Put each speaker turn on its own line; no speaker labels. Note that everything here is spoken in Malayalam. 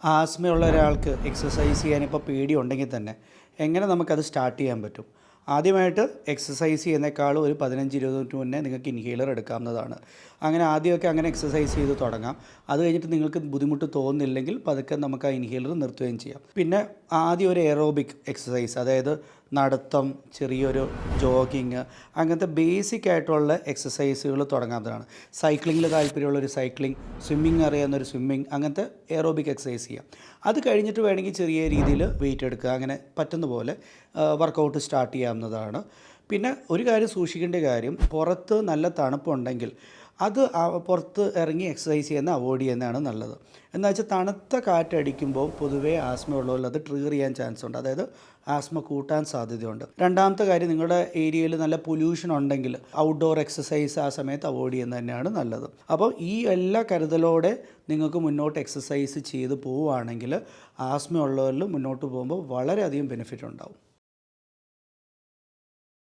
ആസ്മയുള്ള ഒരാൾക്ക് എക്സസൈസ് ചെയ്യാനിപ്പോൾ പേടിയുണ്ടെങ്കിൽ തന്നെ എങ്ങനെ നമുക്കത് സ്റ്റാർട്ട് ചെയ്യാൻ പറ്റും? ആദ്യമായിട്ട് എക്സസൈസ് ചെയ്യുന്നേക്കാളും ഒരു 15-20 മിനിറ്റ് മുന്നേ നിങ്ങൾക്ക് ഇൻഹേലർ എടുക്കാവുന്നതാണ്. അങ്ങനെ ആദ്യമൊക്കെ അങ്ങനെ എക്സസൈസ് ചെയ്ത് തുടങ്ങാം. അത് കഴിഞ്ഞിട്ട് നിങ്ങൾക്ക് ബുദ്ധിമുട്ട് തോന്നുന്നില്ലെങ്കിൽ പതുക്കെ നമുക്ക് ആ ഇൻഹേലർ നിർത്തുകയും ചെയ്യാം. പിന്നെ ആദ്യം ഒരു എറോബിക് എക്സസൈസ്, അതായത് നടത്തം, ചെറിയൊരു ജോഗിങ്, അങ്ങനത്തെ ബേസിക് ആയിട്ടുള്ള എക്സസൈസുകൾ തുടങ്ങാവുന്നതാണ്. സൈക്ലിങ്ങിൽ താല്പര്യമുള്ളൊരു സൈക്ലിംഗ്, സ്വിമ്മിങ് അറിയാവുന്നൊരു സ്വിമ്മിങ്, അങ്ങനത്തെ എറോബിക് എക്സസൈസ് ചെയ്യാം. അത് കഴിഞ്ഞിട്ട് വേണമെങ്കിൽ ചെറിയ രീതിയിൽ വെയിറ്റ് എടുക്കുക, അങ്ങനെ പറ്റുന്ന പോലെ വർക്കൗട്ട് സ്റ്റാർട്ട് ചെയ്യാവുന്നതാണ്. പിന്നെ ഒരു കാര്യം സൂക്ഷിക്കേണ്ട കാര്യം, പുറത്ത് നല്ല തണുപ്പുണ്ടെങ്കിൽ അത് പുറത്ത് ഇറങ്ങി എക്സസൈസ് ചെയ്യുന്ന അവോയ്ഡ് ചെയ്യുന്നതാണ് നല്ലത്. എന്ന് വെച്ചാൽ തണുത്ത കാറ്റടിക്കുമ്പോൾ പൊതുവേ ആസ്മ ഉള്ളവരിൽ അത് ട്രിഗർ ചെയ്യാൻ ചാൻസ് ഉണ്ട്, അതായത് ആസ്മ കൂട്ടാൻ സാധ്യതയുണ്ട്. രണ്ടാമത്തെ കാര്യം, നിങ്ങളുടെ ഏരിയയിൽ നല്ല പൊല്യൂഷൻ ഉണ്ടെങ്കിൽ ഔട്ട്ഡോർ എക്സസൈസ് ആ സമയത്ത് അവോയ്ഡ് ചെയ്യുന്നത് തന്നെയാണ് നല്ലത്. അപ്പോൾ ഈ എല്ലാ കരുതലോടെ നിങ്ങൾക്ക് മുന്നോട്ട് എക്സസൈസ് ചെയ്ത് പോവുകയാണെങ്കിൽ ആസ്മ ഉള്ളവരിൽ മുന്നോട്ട് പോകുമ്പോൾ വളരെയധികം ബെനിഫിറ്റ് ഉണ്ടാവും.